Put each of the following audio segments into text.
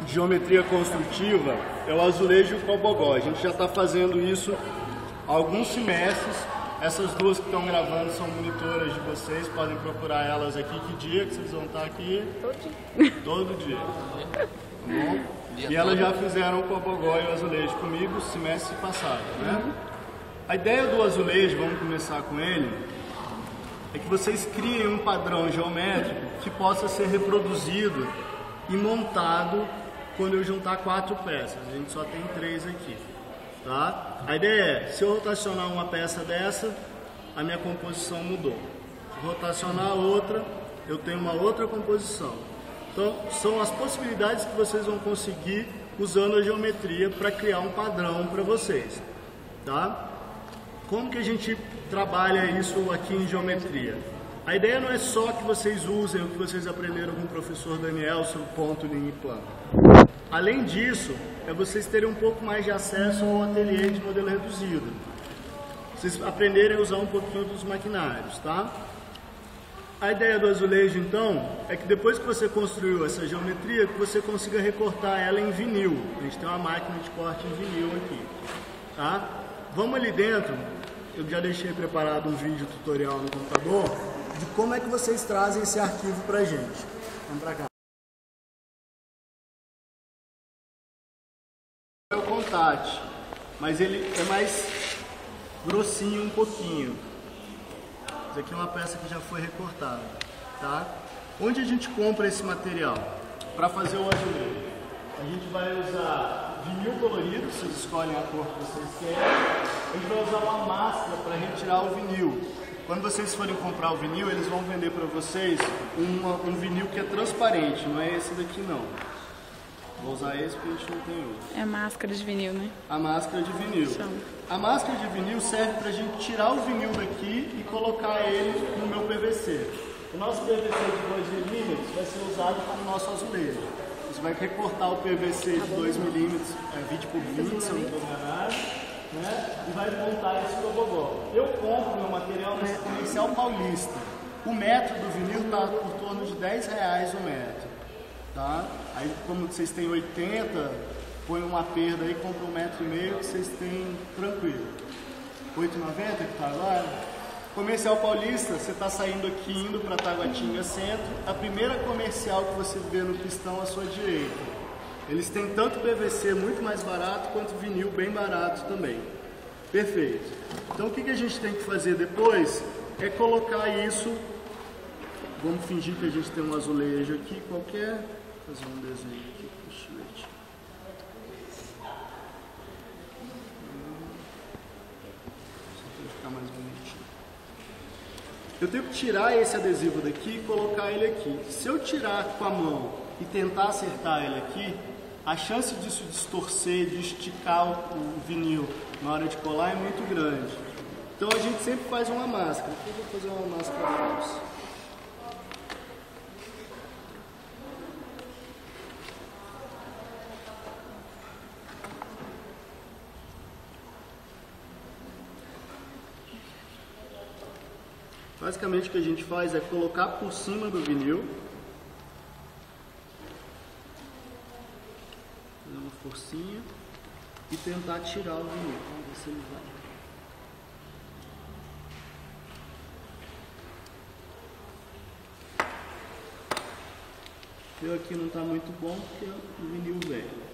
Geometria construtiva é o azulejo e o cobogó. A gente já está fazendo isso há alguns semestres. Essas duas que estão gravando são monitoras de vocês, podem procurar elas aqui. Que dia que vocês vão estar aqui? Todo dia. Tá bom? E elas já fizeram o cobogó e o azulejo comigo semestre passado, né? A ideia do azulejo, vamos começar com ele, é que vocês criem um padrão geométrico que possa ser reproduzido e montado quando eu juntar 4 peças. A gente só tem 3 aqui, tá? A ideia é, se eu rotacionar uma peça dessa, a minha composição mudou. Se rotacionar outra, eu tenho uma outra composição. Então, são as possibilidades que vocês vão conseguir usando a geometria para criar um padrão para vocês, tá? Como que a gente trabalha isso aqui em geometria? A ideia não é só que vocês usem o que vocês aprenderam com o professor Daniel sobre ponto, linha e plano. Além disso, é vocês terem um pouco mais de acesso ao ateliê de modelo reduzido. Vocês aprenderem a usar um pouquinho dos maquinários, tá? A ideia do azulejo, então, é que depois que você construiu essa geometria, que você consiga recortar ela em vinil. A gente tem uma máquina de corte em vinil aqui, tá? Vamos ali dentro, eu já deixei preparado um vídeo tutorial no computador de como é que vocês trazem esse arquivo pra gente. Vamos pra cá. É o Contate, mas ele é mais grossinho um pouquinho. Isso aqui é uma peça que já foi recortada, tá? Onde a gente compra esse material para fazer o azulejo? A gente vai usar vinil colorido, vocês escolhem a cor que vocês querem. A gente vai usar uma máscara para retirar o vinil. Quando vocês forem comprar o vinil, eles vão vender para vocês um vinil que é transparente, não é esse daqui não. Vou usar esse porque a gente não tem outro. É a máscara de vinil, né? A máscara de vinil. A máscara de vinil serve para a gente tirar o vinil daqui e colocar ele no meu PVC. O nosso PVC de 2 mm vai ser usado para o nosso azulejo. Você vai recortar o PVC de 2 mm, 20 por 20, se eu não estou enganado, né? E vai montar esse tobogó. Eu compro meu material nesse comercial paulista. O metro do vinil está por torno de R$10 o metro. Tá? Aí, como vocês têm 80, põe uma perda aí, compra 1,5 m que vocês têm tranquilo. 8,90 que está agora. Comercial Paulista, você está saindo aqui, indo para Taguatinga Centro. A primeira comercial que você vê no pistão à sua direita. Eles têm tanto PVC muito mais barato, quanto vinil bem barato também. Perfeito. Então o que a gente tem que fazer depois é colocar isso. Vamos fingir que a gente tem um azulejo aqui qualquer. Vou fazer um desenho aqui com o estilete. Só para ficar mais bonitinho. Eu tenho que tirar esse adesivo daqui e colocar ele aqui. Se eu tirar com a mão e tentar acertar ele aqui, a chance disso distorcer, de esticar o vinil na hora de colar é muito grande. Então a gente sempre faz uma máscara. Aqui eu vou fazer uma máscara falsa. Basicamente o que a gente faz é colocar por cima do vinil, fazer uma forcinha e tentar tirar o vinil. Vamos ver se ele vai. Eu aqui não está muito bom porque o vinil velho.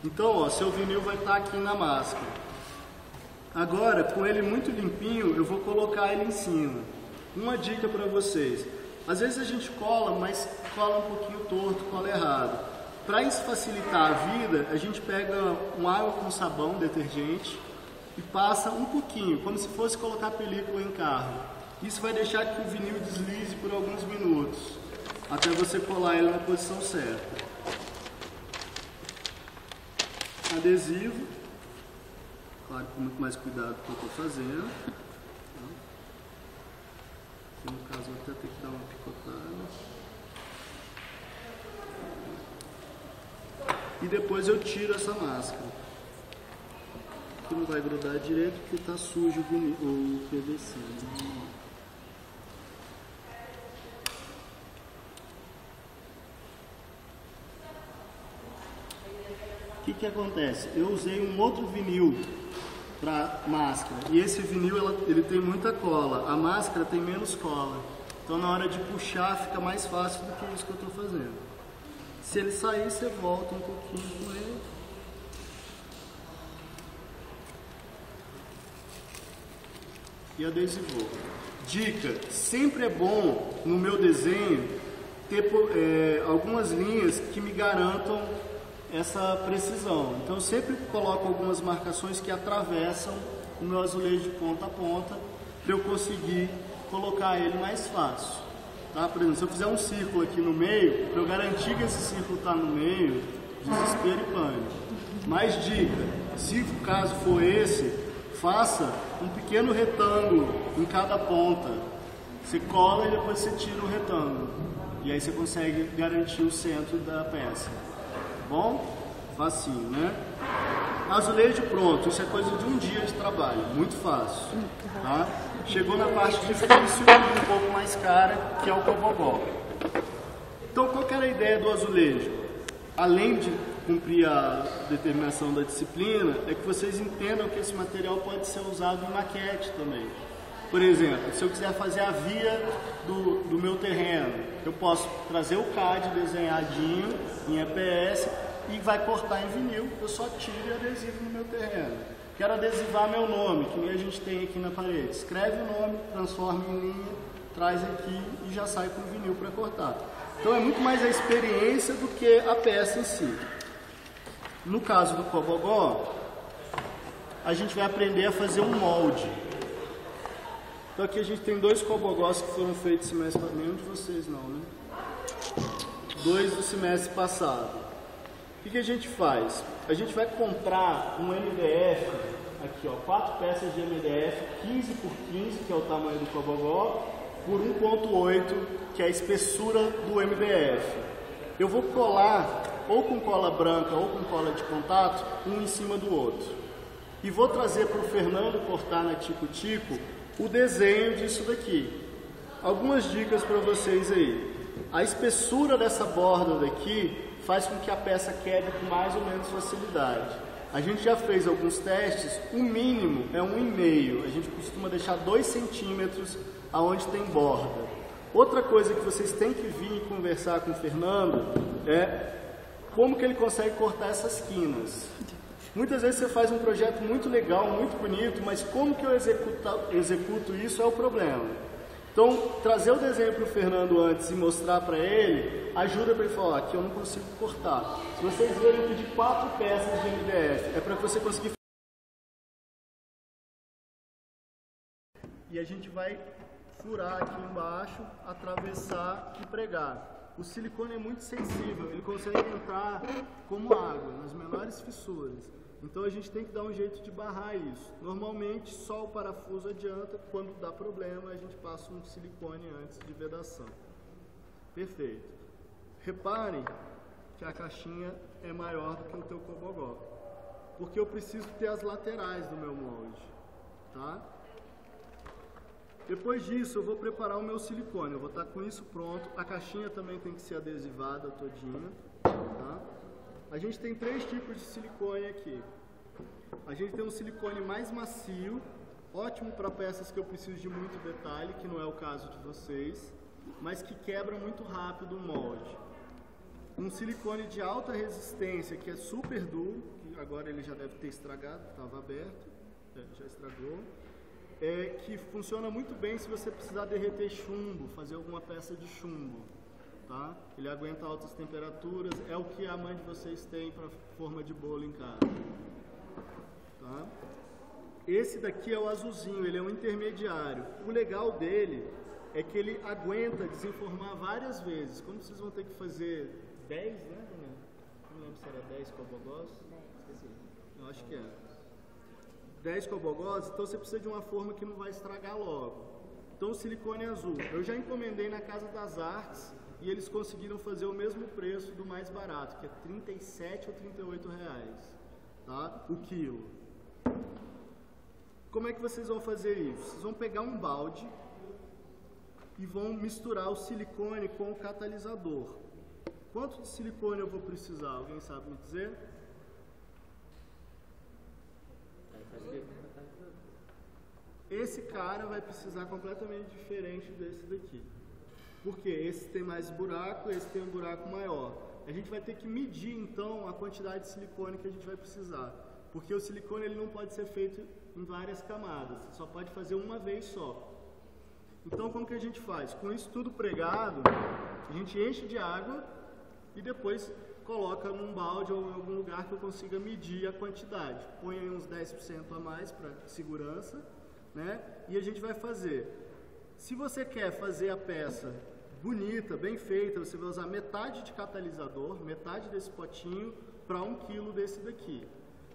Então, ó, seu vinil vai estar aqui na máscara. Agora, com ele muito limpinho, eu vou colocar ele em cima. Uma dica para vocês. Às vezes a gente cola, mas cola um pouquinho torto, cola errado. Para isso facilitar a vida, a gente pega uma água com sabão, detergente, e passa um pouquinho, como se fosse colocar película em carro. Isso vai deixar que o vinil deslize por alguns minutos, até você colar ele na posição certa. Adesivo, claro, com muito mais cuidado do que eu estou fazendo. No caso, eu vou até ter que dar uma picotada. e depois eu tiro essa máscara. Aqui não vai grudar direito porque está sujo o PVC. O que acontece? Eu usei um outro vinil para máscara e esse vinil ele tem muita cola, a máscara tem menos cola, então na hora de puxar fica mais fácil do que isso que eu estou fazendo. Se ele sair, você volta um pouquinho com ele. E adesivou. Dica, sempre é bom no meu desenho ter algumas linhas que me garantam essa precisão. Então eu sempre coloco algumas marcações que atravessam o meu azulejo de ponta a ponta para eu conseguir colocar ele mais fácil. Tá? Por exemplo, se eu fizer um círculo aqui no meio, para eu garantir que esse círculo está no meio, desespero e pânico. Mais dica, se o caso for esse, faça um pequeno retângulo em cada ponta. Você cola e depois você tira o retângulo. E aí você consegue garantir o centro da peça. Bom? Facinho, né? Azulejo pronto, isso é coisa de um dia de trabalho, muito fácil, tá? Chegou na parte difícil e um pouco mais cara, que é o cobogó. Então, qual que era a ideia do azulejo? Além de cumprir a determinação da disciplina, é que vocês entendam que esse material pode ser usado em maquete também. Por exemplo, se eu quiser fazer a via do meu terreno, eu posso trazer o CAD desenhadinho em EPS e vai cortar em vinil, eu só tiro e adesivo no meu terreno. Quero adesivar meu nome, que nem a gente tem aqui na parede. Escreve o nome, transforma em linha, traz aqui e já sai com vinil para cortar. Então é muito mais a experiência do que a peça em si. No caso do cobogó, a gente vai aprender a fazer um molde. Então aqui a gente tem dois cobogós que foram feitos semestre passado, nenhum de vocês não, né? Dois do semestre passado. O que a gente faz? A gente vai comprar um MDF, aqui ó, 4 peças de MDF, 15 por 15, que é o tamanho do cobogó, por 1.8, que é a espessura do MDF. Eu vou colar ou com cola branca ou com cola de contato, um em cima do outro. E vou trazer para o Fernando cortar na Tico-Tico o desenho disso daqui. Algumas dicas para vocês aí. A espessura dessa borda daqui faz com que a peça quebre com mais ou menos facilidade. A gente já fez alguns testes, o mínimo é 1,5. A gente costuma deixar 2 centímetros aonde tem borda. Outra coisa que vocês têm que vir e conversar com o Fernando é como que ele consegue cortar essas quinas. Muitas vezes você faz um projeto muito legal, muito bonito, mas como que eu executo isso é o problema. Então, trazer o desenho para o Fernando antes e mostrar para ele, ajuda para ele falar, aqui eu não consigo cortar. Se vocês verem, eu pedi 4 peças de MDF, é para você conseguir. E a gente vai furar aqui embaixo, atravessar e pregar. O silicone é muito sensível, ele consegue entrar como água, nas menores fissuras. Então a gente tem que dar um jeito de barrar isso. Normalmente só o parafuso adianta, quando dá problema a gente passa um silicone antes de vedação. Perfeito. Reparem que a caixinha é maior do que o teu cobogó, porque eu preciso ter as laterais do meu molde, tá? Depois disso eu vou preparar o meu silicone, eu vou estar com isso pronto. A caixinha também tem que ser adesivada todinha, tá? A gente tem 3 tipos de silicone aqui. A gente tem um silicone mais macio, ótimo para peças que eu preciso de muito detalhe, que não é o caso de vocês, mas que quebra muito rápido o molde. Um silicone de alta resistência, que é super duro, que agora ele já deve ter estragado, estava aberto, já estragou. Que funciona muito bem se você precisar derreter chumbo, fazer alguma peça de chumbo. Tá? Ele aguenta altas temperaturas, é o que a mãe de vocês tem para forma de bolo em casa. Tá? Esse daqui é o azulzinho, ele é um intermediário. O legal dele é que ele aguenta desenformar várias vezes. Como vocês vão ter que fazer 10, né, Daniel? Não lembro se era 10 cobogós. Eu acho que é. 10 cobogós, então você precisa de uma forma que não vai estragar logo. Então o silicone azul, eu já encomendei na Casa das Artes e eles conseguiram fazer o mesmo preço do mais barato, que é 37 ou 38 reais, tá? O quilo. Como é que vocês vão fazer isso? Vocês vão pegar um balde e vão misturar o silicone com o catalisador. Quanto de silicone eu vou precisar? Alguém sabe me dizer? Esse cara vai precisar completamente diferente desse daqui. Porque esse tem mais buraco, esse tem um buraco maior. A gente vai ter que medir então a quantidade de silicone que a gente vai precisar. Porque o silicone ele não pode ser feito em várias camadas, você só pode fazer uma vez só. Então como que a gente faz? Com isso tudo pregado, a gente enche de água e depois coloca num balde ou em algum lugar que eu consiga medir a quantidade. Põe aí uns 10% a mais para segurança, né? E a gente vai fazer. Se você quer fazer a peça bonita, bem feita, você vai usar metade de catalisador, metade desse potinho para 1 kg desse daqui.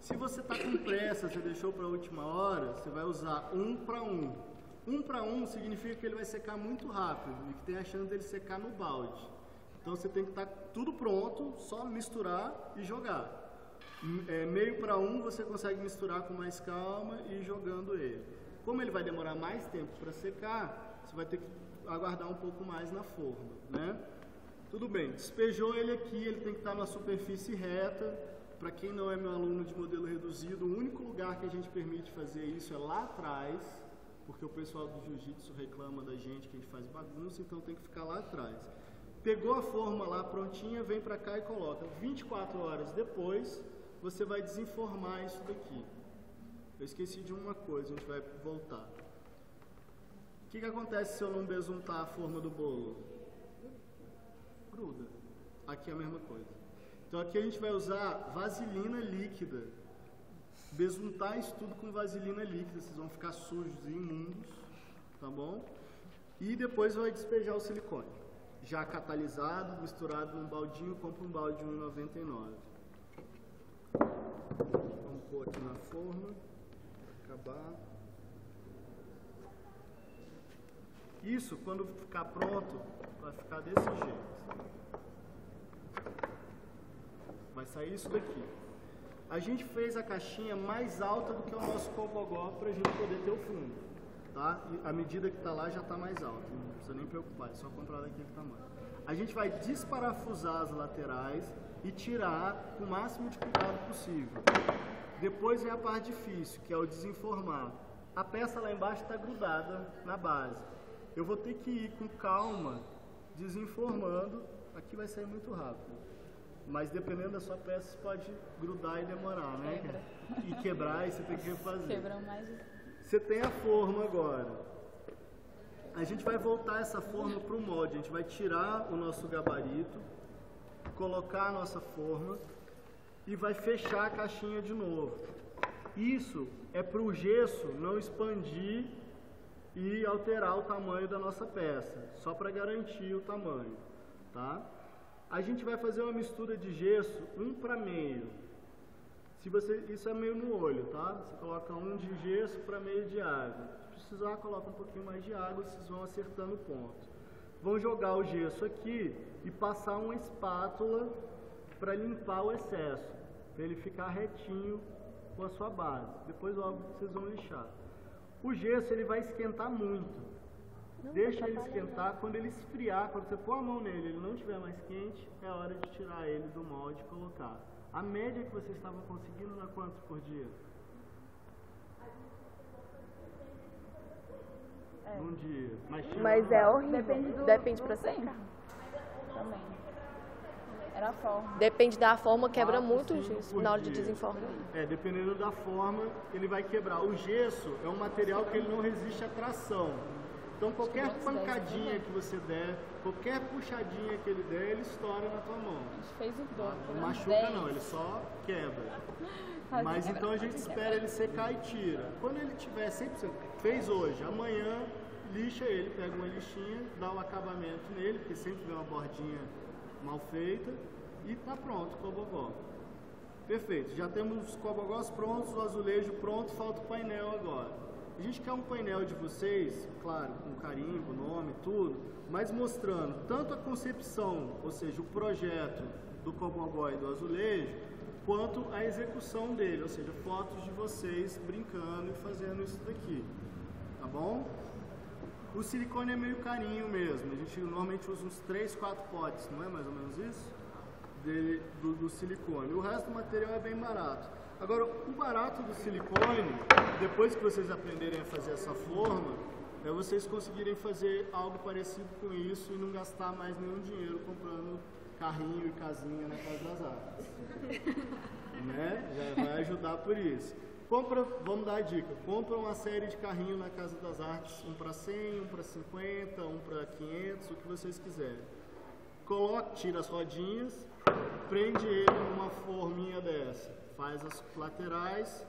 Se você está com pressa, você deixou para a última hora, você vai usar 1 para 1. 1 para 1 significa que ele vai secar muito rápido e que tem a chance dele secar no balde. Então você tem que estar tudo pronto, só misturar e jogar. Meio para 1 você consegue misturar com mais calma e ir jogando ele. Como ele vai demorar mais tempo para secar, você vai ter que aguardar um pouco mais na forma, né? Tudo bem, despejou ele aqui, ele tem que estar numa superfície reta. Para quem não é meu aluno de modelo reduzido, o único lugar que a gente permite fazer isso é lá atrás, porque o pessoal do jiu-jitsu reclama da gente que a gente faz bagunça, então tem que ficar lá atrás. Pegou a forma lá prontinha, vem para cá e coloca. 24 horas depois, você vai desenformar isso daqui. Eu esqueci de uma coisa, a gente vai voltar. O que acontece se eu não besuntar a forma do bolo? Gruda. Aqui é a mesma coisa. Então aqui a gente vai usar vaselina líquida. Besuntar isso tudo com vaselina líquida, vocês vão ficar sujos e imundos, tá bom? E depois vai despejar o silicone. Já catalisado, misturado num baldinho, compra um balde de R$1,99. Vamos pôr aqui na forma, acabar. Isso, quando ficar pronto, vai ficar desse jeito. Vai sair isso daqui. A gente fez a caixinha mais alta do que o nosso cobogó para a gente poder ter o fundo, tá? E a medida que está lá já está mais alta, não precisa nem preocupar, é só comprar daquele tamanho. A gente vai desparafusar as laterais e tirar com o máximo de cuidado possível. Depois vem a parte difícil, que é o desenformar. A peça lá embaixo está grudada na base. Eu vou ter que ir com calma, desenformando. Aqui vai sair muito rápido. Mas dependendo da sua peça, pode grudar e demorar, né? Quebra. E quebrar e você tem que refazer. Quebram mais. Você tem a forma agora. A gente vai voltar essa forma para o molde. A gente vai tirar o nosso gabarito, colocar a nossa forma e vai fechar a caixinha de novo. Isso é para o gesso não expandir e alterar o tamanho da nossa peça, só para garantir o tamanho, tá? A gente vai fazer uma mistura de gesso 1 para meio. Isso é meio no olho, tá? Você coloca 1 de gesso para meio de água. Se precisar, coloca um pouquinho mais de água, vocês vão acertando o ponto. Vão jogar o gesso aqui e passar uma espátula para limpar o excesso, para ele ficar retinho com a sua base. Depois, óbvio, vocês vão lixar. O gesso ele vai esquentar muito. Deixa ele esquentar, quando ele esfriar, quando você pôr a mão nele, ele não estiver mais quente, é hora de tirar ele do molde e colocar. A média que vocês estavam conseguindo era quanto por dia? Num dia. Mas é horrível. Depende pra secar. Também. Era a forma. Depende da forma, quebra muito o gesso na hora de desenformar. Dependendo da forma, ele vai quebrar. O gesso é um material que ele não resiste à tração. Então qualquer pancadinha que você der, qualquer puxadinha que ele der, ele estoura na tua mão. A gente fez o dobro. Não machuca não, ele só quebra. Mas então a gente espera ele secar e tira. Quando ele tiver 100%, fez hoje, amanhã lixa ele, pega uma lixinha, dá um acabamento nele, porque sempre vem uma bordinha mal feita, e tá pronto o cobogó. Perfeito, já temos os cobogós prontos, o azulejo pronto, falta o painel agora. A gente quer um painel de vocês, claro, com carimbo, nome, tudo, mas mostrando tanto a concepção, ou seja, o projeto do Cobogó e do azulejo, quanto a execução dele, ou seja, fotos de vocês brincando e fazendo isso daqui, tá bom? O silicone é meio carinho mesmo, a gente normalmente usa uns 3, 4 potes, não é mais ou menos isso? Do silicone. O resto do material é bem barato. Agora, o barato do silicone, depois que vocês aprenderem a fazer essa forma, é vocês conseguirem fazer algo parecido com isso e não gastar mais nenhum dinheiro comprando carrinho e casinha na Casa das Artes. Né? Já vai ajudar por isso. Vamos dar a dica, compra uma série de carrinhos na Casa das Artes, um para 100, um para 50, um para 500, o que vocês quiserem. Tira as rodinhas, prende ele numa forminha dessa, faz as laterais,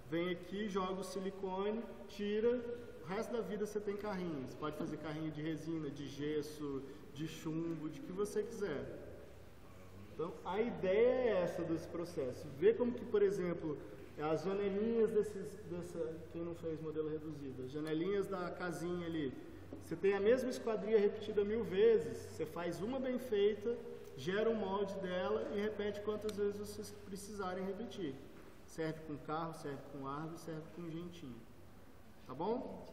vem aqui, joga o silicone, tira, o resto da vida você tem carrinho. Você pode fazer carrinho de resina, de gesso, de chumbo, de que você quiser. Então, a ideia é essa desse processo. Vê como que, por exemplo, as janelinhas quem não fez modelo reduzido, as janelinhas da casinha ali, você tem a mesma esquadria repetida 1000 vezes, você faz uma bem feita, gera um molde dela e repete quantas vezes vocês precisarem repetir. Serve com carro, serve com árvore, serve com gentinho. Tá bom?